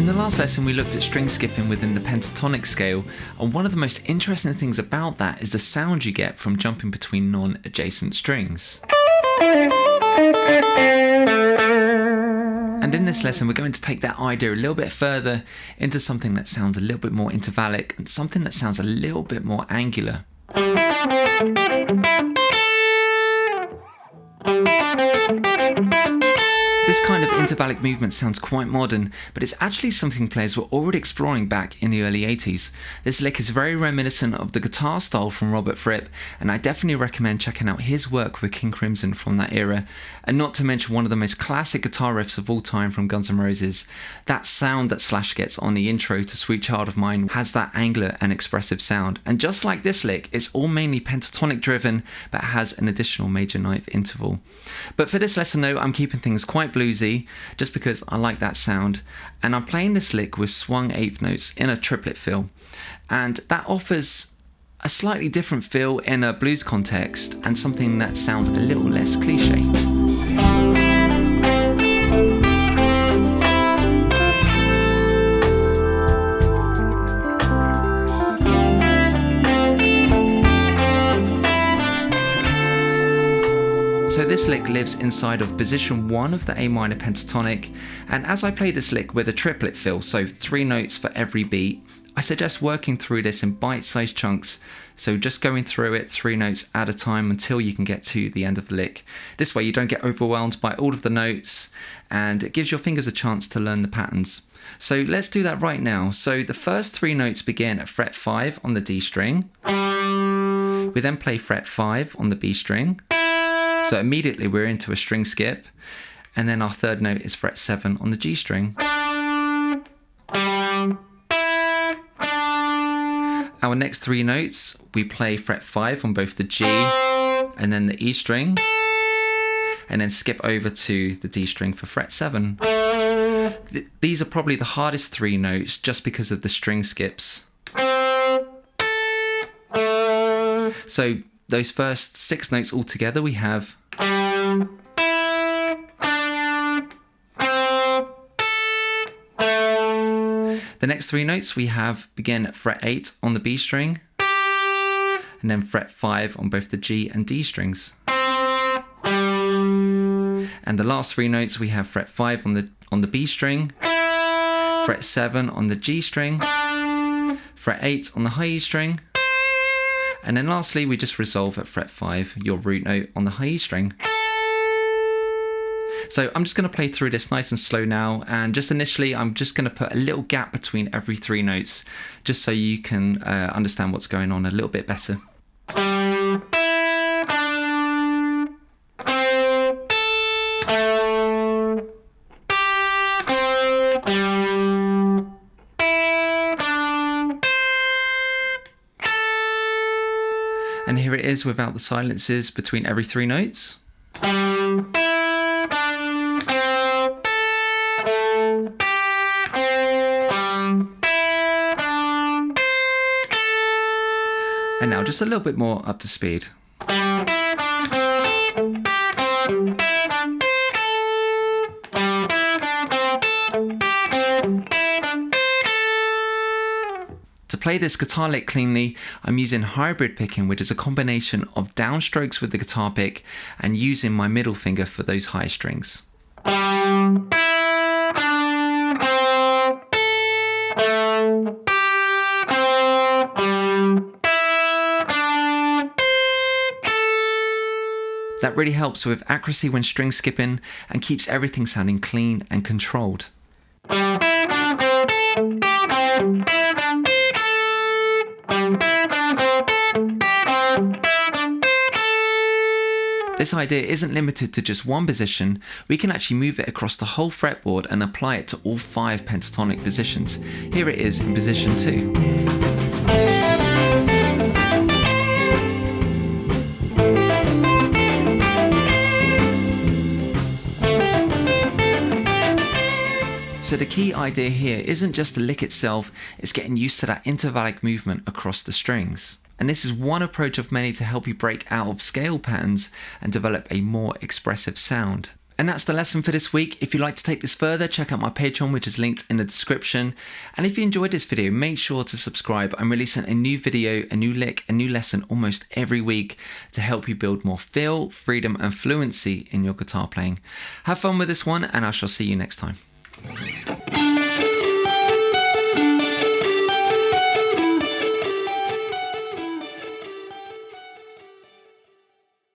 the last lesson we looked at string skipping within the pentatonic scale, and one of the most interesting things about that is the sound you get from jumping between non-adjacent strings. And in this lesson we're going to take that idea a little bit further into something that sounds a little bit more intervallic and something that sounds a little bit more angular. This kind of intervallic movement sounds quite modern, but it's actually something players were already exploring back in the early 80s. This lick is very reminiscent of the guitar style from Robert Fripp, and I definitely recommend checking out his work with King Crimson from that era, and not to mention one of the most classic guitar riffs of all time from Guns N' Roses. That sound that Slash gets on the intro to Sweet Child of Mine has that angular and expressive sound, and just like this lick, it's all mainly pentatonic driven, but has an additional major ninth interval. But for this lesson though, I'm keeping things quite bluesy, just because I like that sound, and I'm playing this lick with swung eighth notes in a triplet fill, and that offers a slightly different feel in a blues context and something that sounds a little less cliche. So this lick lives inside of position 1 of the A minor pentatonic, and as I play this lick with a triplet fill, so 3 notes for every beat, I suggest working through this in bite-sized chunks, so just going through it 3 notes at a time until you can get to the end of the lick. This way you don't get overwhelmed by all of the notes, and it gives your fingers a chance to learn the patterns. So let's do that right now. So the first 3 notes begin at fret 5 on the D string. We then play fret 5 on the B string. So immediately we're into a string skip, and then our third note is fret 7 on the G string. Our next 3 notes, we play fret 5 on both the G and then the E string, and then skip over to the D string for fret 7. These are probably the hardest 3 notes just because of the string skips. So those first 6 notes all together we have. The next 3 notes we have begin at fret 8 on the B string, and then fret 5 on both the G and D strings. And the last 3 notes we have fret 5 on the B string, fret 7 on the G string, fret 8 on the high E string, and then lastly we just resolve at fret 5, your root note on the high E string. So I'm just going to play through this nice and slow now, and just initially I'm just going to put a little gap between every 3 notes, just so you can understand what's going on a little bit better. And here it is without the silences between every 3 notes. And now just a little bit more up to speed. To play this guitar lick cleanly, I'm using hybrid picking, which is a combination of downstrokes with the guitar pick and using my middle finger for those high strings. That really helps with accuracy when string skipping and keeps everything sounding clean and controlled. This idea isn't limited to just one position. We can actually move it across the whole fretboard and apply it to all 5 pentatonic positions. Here it is in position 2. So the key idea here isn't just the lick itself, it's getting used to that intervallic movement across the strings. And this is one approach of many to help you break out of scale patterns and develop a more expressive sound. And that's the lesson for this week. If you'd like to take this further, check out my Patreon, which is linked in the description. And if you enjoyed this video, make sure to subscribe. I'm releasing a new video, a new lick, a new lesson almost every week to help you build more feel, freedom, and fluency in your guitar playing. Have fun with this one, and I shall see you next time.